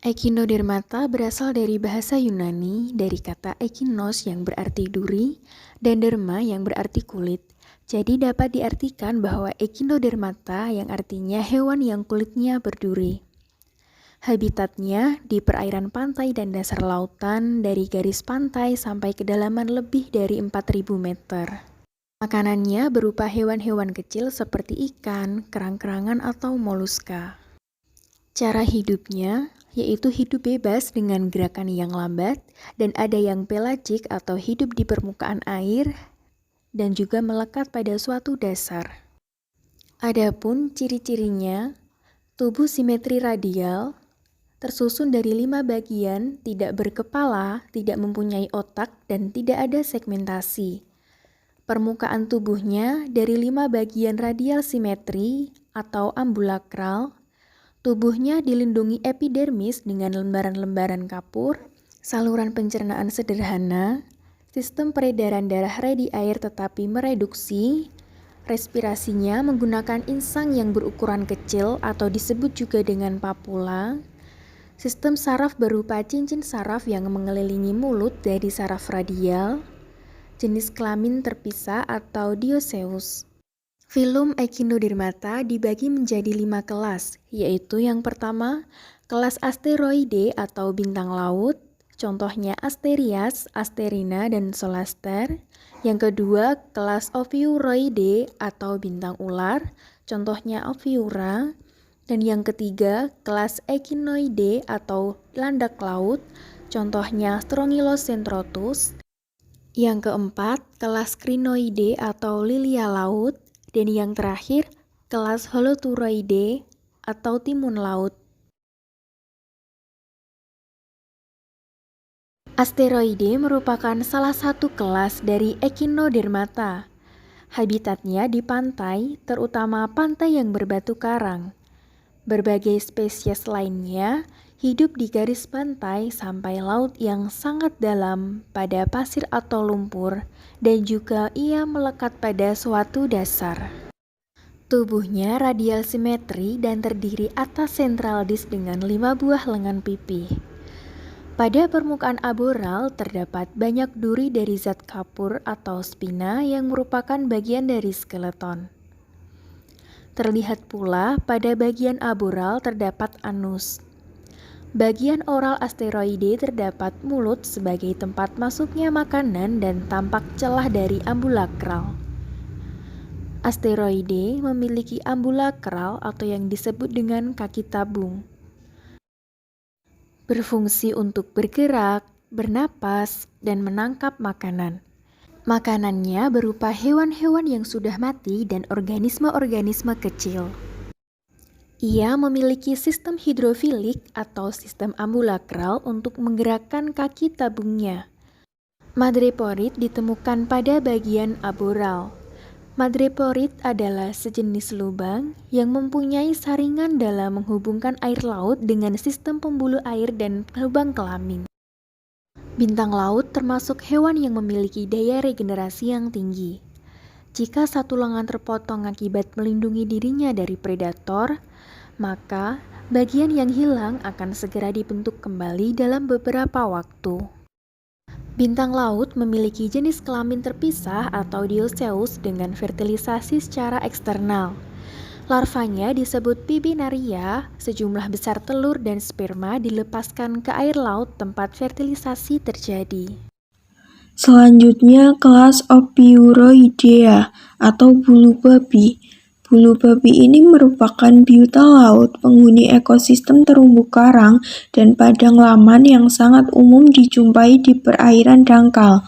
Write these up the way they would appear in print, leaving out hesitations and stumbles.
Echinodermata berasal dari bahasa Yunani dari kata echinos yang berarti duri dan derma yang berarti kulit. Jadi dapat diartikan bahwa Echinodermata yang artinya hewan yang kulitnya berduri. Habitatnya di perairan pantai dan dasar lautan dari garis pantai sampai kedalaman lebih dari 4.000 meter. Makanannya berupa hewan-hewan kecil seperti ikan, kerang-kerangan atau moluska. Cara hidupnya yaitu hidup bebas dengan gerakan yang lambat dan ada yang pelagik atau hidup di permukaan air dan juga melekat pada suatu dasar. Adapun ciri-cirinya, tubuh simetri radial, tersusun dari 5 bagian, tidak berkepala, tidak mempunyai otak, dan tidak ada segmentasi. Permukaan tubuhnya dari 5 bagian radial simetri atau ambulakral. Tubuhnya dilindungi epidermis dengan lembaran-lembaran kapur, saluran pencernaan sederhana, sistem peredaran darah ready air tetapi mereduksi, respirasinya menggunakan insang yang berukuran kecil atau disebut juga dengan papula, sistem saraf berupa cincin saraf yang mengelilingi mulut dari saraf radial, jenis kelamin terpisah atau dioeceous. Filum Echinodermata dibagi menjadi 5 kelas, yaitu yang pertama, kelas asteroide atau bintang laut, contohnya Asterias, Asterina, dan Solaster. Yang kedua, kelas Ophiuroide atau bintang ular, contohnya Ophiura. Dan yang ketiga, kelas Echinoide atau landak laut, contohnya Strongylocentrotus. Yang keempat, kelas Crinoide atau lilia laut. Dan yang terakhir, kelas Holoturoide atau timun laut. Asteroide merupakan salah satu kelas dari Echinodermata. Habitatnya di pantai, terutama pantai yang berbatu karang. Berbagai spesies lainnya hidup di garis pantai sampai laut yang sangat dalam pada pasir atau lumpur, dan juga ia melekat pada suatu dasar. Tubuhnya radial simetri dan terdiri atas central disc dengan 5 buah lengan pipih. Pada permukaan aboral terdapat banyak duri dari zat kapur atau spina yang merupakan bagian dari skeleton. Terlihat pula pada bagian aboral terdapat anus. Bagian oral asteroide terdapat mulut sebagai tempat masuknya makanan dan tampak celah dari ambulakral. Asteroide memiliki ambulakral atau yang disebut dengan kaki tabung. Berfungsi untuk bergerak, bernapas, dan menangkap makanan. Makanannya berupa hewan-hewan yang sudah mati dan organisme-organisme kecil. Ia memiliki sistem hidrofilik atau sistem ambulakral untuk menggerakkan kaki tabungnya. Madreporid ditemukan pada bagian aboral. Madreporid adalah sejenis lubang yang mempunyai saringan dalam menghubungkan air laut dengan sistem pembuluh air dan lubang kelamin. Bintang laut termasuk hewan yang memiliki daya regenerasi yang tinggi. Jika satu lengan terpotong akibat melindungi dirinya dari predator, maka bagian yang hilang akan segera dibentuk kembali dalam beberapa waktu. Bintang laut memiliki jenis kelamin terpisah atau dioeceous dengan fertilisasi secara eksternal. Larvanya disebut Bibinaria, sejumlah besar telur dan sperma dilepaskan ke air laut tempat fertilisasi terjadi. Selanjutnya kelas Ophiuroidea atau bulu babi. Bulu babi ini merupakan biota laut, penghuni ekosistem terumbu karang dan padang laman yang sangat umum dijumpai di perairan dangkal.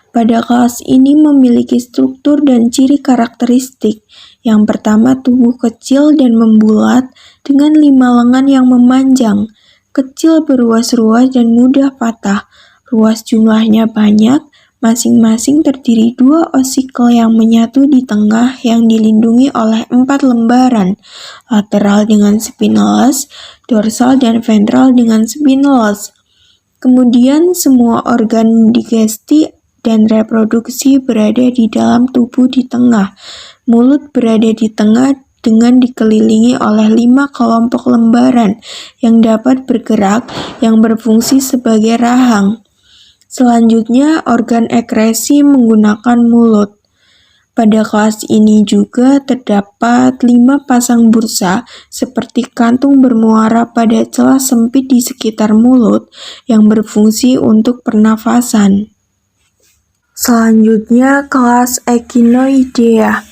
Pada kelas ini memiliki struktur dan ciri karakteristik. Yang pertama, tubuh kecil dan membulat dengan 5 lengan yang memanjang, kecil berruas-ruas dan mudah patah. Ruas jumlahnya banyak, masing-masing terdiri 2 osikel yang menyatu di tengah yang dilindungi oleh 4 lembaran, lateral dengan spineless, dorsal dan ventral dengan spineless. Kemudian semua organ digesti dan reproduksi berada di dalam tubuh di tengah. Mulut berada di tengah dengan dikelilingi oleh 5 kelompok lembaran yang dapat bergerak yang berfungsi sebagai rahang. Selanjutnya, organ ekskresi menggunakan mulut. Pada kelas ini juga terdapat 5 pasang bursa seperti kantung bermuara pada celah sempit di sekitar mulut yang berfungsi untuk pernafasan. Selanjutnya, kelas Echinoidea.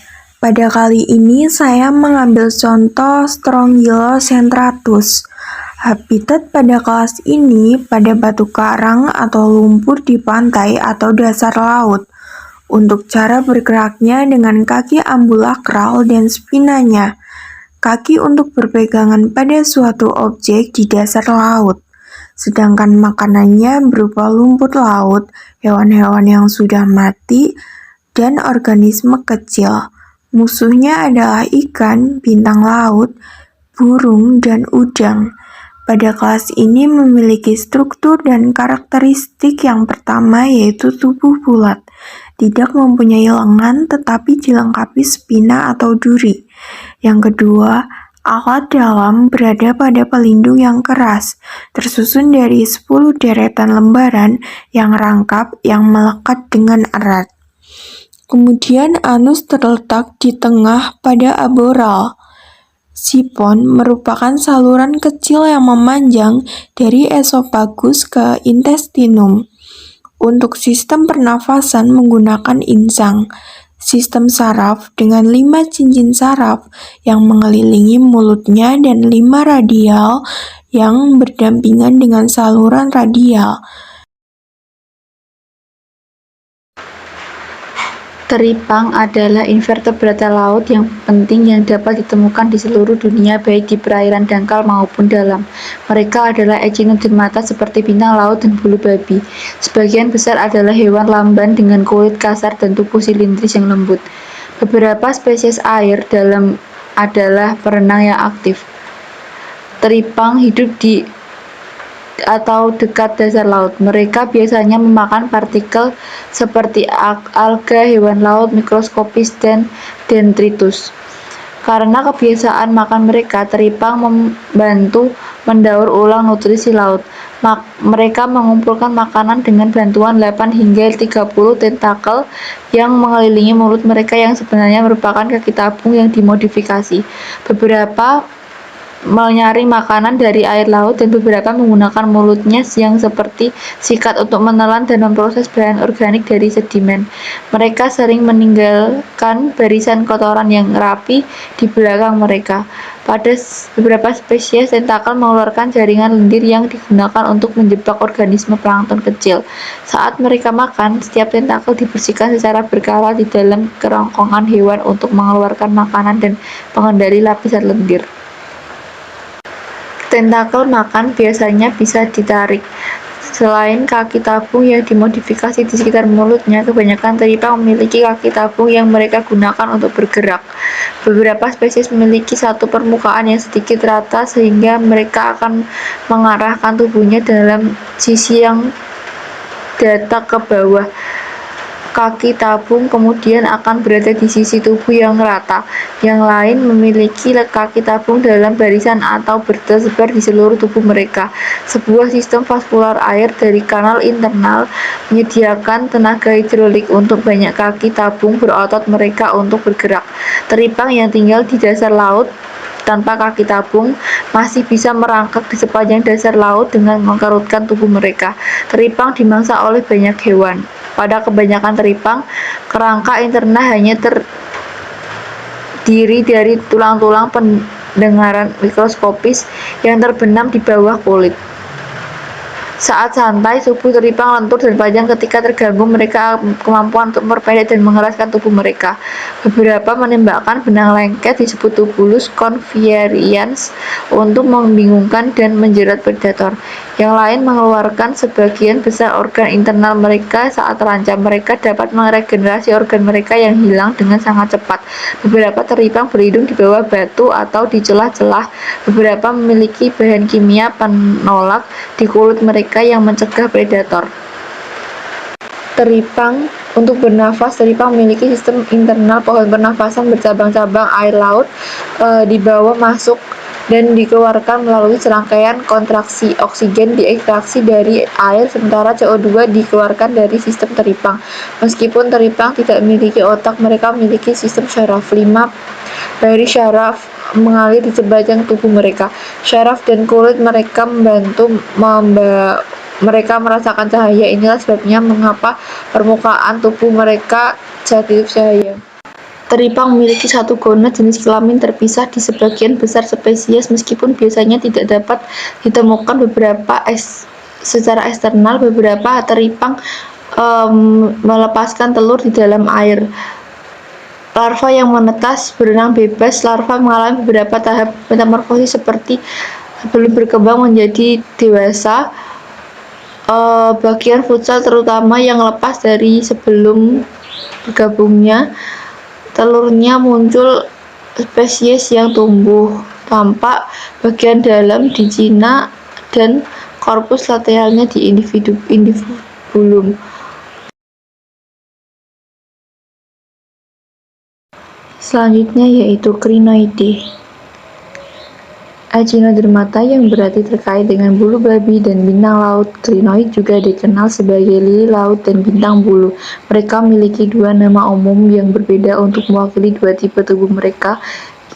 Pada kali ini saya mengambil contoh Strongylocentratus. Habitat pada kelas ini pada batu karang atau lumpur di pantai atau dasar laut. Untuk cara bergeraknya dengan kaki ambulakral dan spinanya, kaki untuk berpegangan pada suatu objek di dasar laut. Sedangkan makanannya berupa lumpur laut, hewan-hewan yang sudah mati, dan organisme kecil. Musuhnya adalah ikan, bintang laut, burung, dan udang. Pada kelas ini memiliki struktur dan karakteristik yang pertama yaitu tubuh bulat. Tidak mempunyai lengan tetapi dilengkapi spina atau duri. Yang kedua, alat dalam berada pada pelindung yang keras, tersusun dari 10 deretan lembaran yang rangkap yang melekat dengan erat. Kemudian anus terletak di tengah pada aboral. Sipon merupakan saluran kecil yang memanjang dari esofagus ke intestinum. Untuk sistem pernafasan menggunakan insang. Sistem saraf dengan 5 cincin saraf yang mengelilingi mulutnya dan 5 radial yang berdampingan dengan saluran radial. Teripang adalah invertebrata laut yang penting yang dapat ditemukan di seluruh dunia baik di perairan dangkal maupun dalam. Mereka adalah echinodermata seperti bintang laut dan bulu babi. Sebagian besar adalah hewan lamban dengan kulit kasar dan tubuh silindris yang lembut. Beberapa spesies air dalam adalah perenang yang aktif. Teripang hidup di atau dekat dasar laut. Mereka biasanya memakan partikel seperti alga, hewan laut mikroskopis, dan detritus. Karena kebiasaan makan mereka, teripang membantu mendaur ulang nutrisi laut. Mereka mengumpulkan makanan dengan bantuan 8 hingga 30 tentakel yang mengelilingi mulut mereka yang sebenarnya merupakan kaki tabung yang dimodifikasi. Beberapa menyaring makanan dari air laut dan beberapa menggunakan mulutnya yang seperti sikat untuk menelan dan memproses bahan organik dari sedimen. Mereka sering meninggalkan barisan kotoran yang rapi di belakang mereka. Pada beberapa spesies, tentakel mengeluarkan jaringan lendir yang digunakan untuk menjebak organisme plankton kecil. Saat mereka makan, setiap tentakel dibersihkan secara berkala di dalam kerongkongan hewan untuk mengeluarkan makanan dan mengendali lapisan lendir. Tentakel makan biasanya bisa ditarik. Selain kaki tabung yang dimodifikasi di sekitar mulutnya, kebanyakan teripang memiliki kaki tabung yang mereka gunakan untuk bergerak. Beberapa spesies memiliki satu permukaan yang sedikit rata sehingga mereka akan mengarahkan tubuhnya dalam sisi yang datar ke bawah. Kaki tabung kemudian akan berada di sisi tubuh yang rata. Yang lain memiliki kaki tabung dalam barisan atau tersebar di seluruh tubuh mereka. Sebuah sistem vaskular air dari kanal internal menyediakan tenaga hidrolik untuk banyak kaki tabung berotot mereka untuk bergerak. Teripang yang tinggal di dasar laut tanpa kaki tabung masih bisa merangkak di sepanjang dasar laut dengan mengkerutkan tubuh mereka. Teripang dimangsa oleh banyak hewan. Pada kebanyakan teripang, kerangka interna hanya terdiri dari tulang-tulang pendengaran mikroskopis yang terbenam di bawah kulit. Saat santai, tubuh teripang lentur dan panjang. Ketika terganggu, mereka kemampuan untuk memperpendek dan mengeraskan tubuh mereka. Beberapa menembakkan benang lengket disebut tubulus convarians untuk membingungkan dan menjerat predator. Yang lain mengeluarkan sebagian besar organ internal mereka saat terancam. Mereka dapat meregenerasi organ mereka yang hilang dengan sangat cepat. Beberapa teripang berlindung di bawah batu atau di celah-celah. Beberapa memiliki bahan kimia penolak di kulit mereka yang mencegah predator. Teripang Untuk bernafas, teripang memiliki sistem internal pohon pernafasan bercabang-cabang air laut di bawah masuk dan dikeluarkan melalui serangkaian kontraksi. Oksigen diekstraksi dari air, sementara CO2 dikeluarkan dari sistem teripang. Meskipun teripang tidak memiliki otak, mereka memiliki sistem syaraf. 5 bairi syaraf mengalir di sepanjang tubuh mereka. Syaraf dan kulit mereka membantu mereka merasakan cahaya. Inilah sebabnya mengapa permukaan tubuh mereka selotip cahaya. Teripang memiliki satu gonad jenis kelamin terpisah di sebagian besar spesies, meskipun biasanya tidak dapat ditemukan secara eksternal. Beberapa teripang melepaskan telur di dalam air. Larva yang menetas berenang bebas. Larva mengalami beberapa tahap metamorfosis seperti sebelum berkembang menjadi dewasa. Bagian futsal terutama yang lepas dari sebelum bergabungnya telurnya muncul spesies yang tumbuh tampak bagian dalam di jinak dan korpus lateralnya di indivulum. Selanjutnya yaitu Crinoidae. Echinodermata yang berarti terkait dengan bulu babi dan bintang laut. Crinoid juga dikenal sebagai lili laut dan bintang bulu. Mereka memiliki dua nama umum yang berbeda untuk mewakili dua tipe tubuh mereka.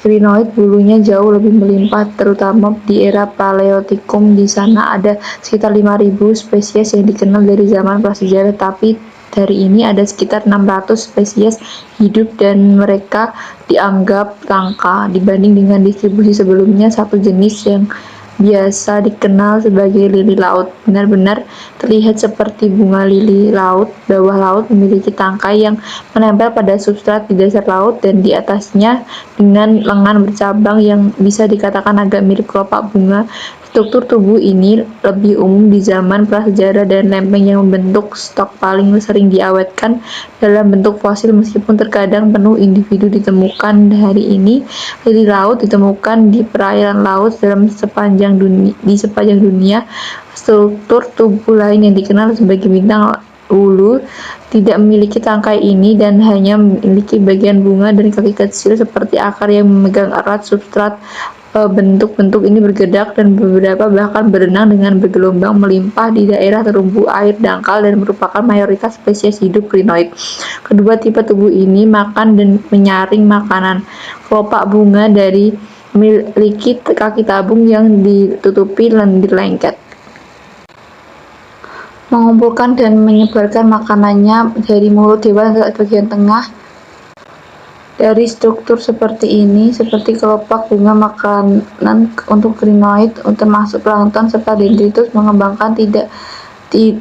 Crinoid bulunya jauh lebih melimpah, terutama di era Paleotikum. Di sana ada sekitar 5.000 spesies yang dikenal dari zaman prasejarah, tapi dari ini ada sekitar 600 spesies hidup dan mereka dianggap langka dibanding dengan distribusi sebelumnya. Satu jenis yang biasa dikenal sebagai lili laut benar-benar terlihat seperti bunga lili laut. Bawah laut memiliki tangkai yang menempel pada substrat di dasar laut dan di atasnya dengan lengan bercabang yang bisa dikatakan agak mirip kelopak bunga. Struktur tubuh ini lebih umum di zaman prasejarah dan lempeng yang membentuk stok paling sering diawetkan dalam bentuk fosil. Meskipun terkadang penuh individu ditemukan hari ini, lili laut ditemukan di perairan laut di sepanjang dunia. Struktur tubuh lain yang dikenal sebagai bintang bulu tidak memiliki tangkai ini dan hanya memiliki bagian bunga dan kaki kecil seperti akar yang memegang erat substrat. Bentuk-bentuk ini bergerak dan beberapa bahkan berenang dengan bergelombang melimpah di daerah terumbu air dangkal dan merupakan mayoritas spesies hidup crinoid. Kedua tipe tubuh ini makan dan menyaring makanan. Kelopak bunga dari memiliki kaki tabung yang ditutupi lendir lengket. Mengumpulkan dan menyebarkan makanannya dari mulut hewan ke bagian tengah. Dari struktur seperti ini, seperti kelopak bunga, makanan untuk crinoid termasuk plankton serta dendritus mengembangkan tidak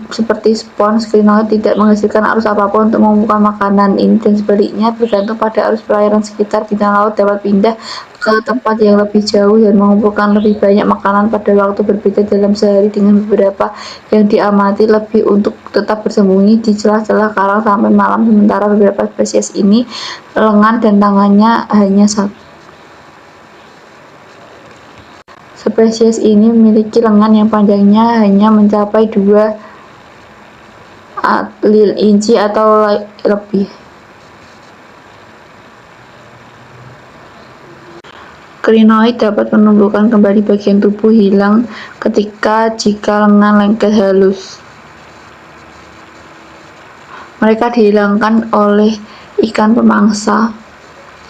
seperti spons. Crinoid tidak menghasilkan arus apapun untuk mengumpulkan makanan ini dan sebaliknya bergantung pada arus perairan sekitar. Bintang laut dapat pindah ke tempat yang lebih jauh dan mengumpulkan lebih banyak makanan pada waktu berbeda dalam sehari, dengan beberapa yang diamati lebih untuk tetap bersembunyi di celah-celah karang sampai malam. Sementara beberapa spesies ini lengan dan tangannya hanya satu. Spesies ini memiliki lengan yang panjangnya hanya mencapai 2 inci atau lebih. Crinoid dapat menumbuhkan kembali bagian tubuh hilang jika lengan lengket halus. Mereka dihilangkan oleh ikan pemangsa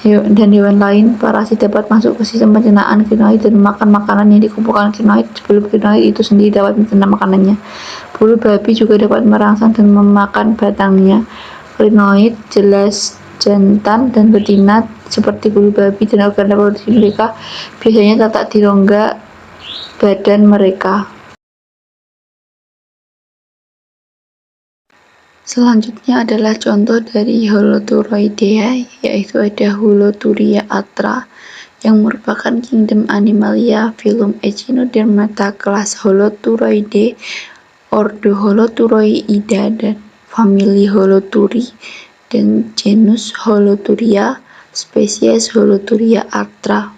dan hewan lain. Parasit dapat masuk ke sistem pencernaan crinoid dan memakan makanan yang dikumpulkan crinoid sebelum crinoid itu sendiri dapat mencerna makanannya. Bulu babi juga dapat merangsang dan memakan batangnya. Crinoid jelas jantan dan betina seperti bulu babi, dan organ reproduksi mereka biasanya terletak di rongga badan mereka. Selanjutnya adalah contoh dari Holoturoidea, yaitu ada Holoturia atra yang merupakan kingdom Animalia, filum Echinodermata, kelas Holoturoidae, ordo Holoturoida dan famili Holoturi, dan genus Holoturia, spesies Holoturia atra.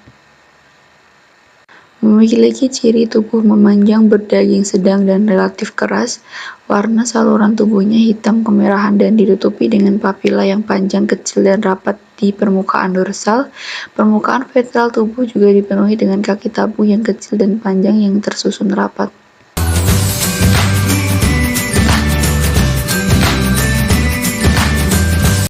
Memiliki ciri tubuh memanjang, berdaging sedang dan relatif keras. Warna saluran tubuhnya hitam kemerahan dan ditutupi dengan papila yang panjang, kecil, dan rapat di permukaan dorsal. Permukaan ventral tubuh juga dipenuhi dengan kaki tabu yang kecil dan panjang yang tersusun rapat.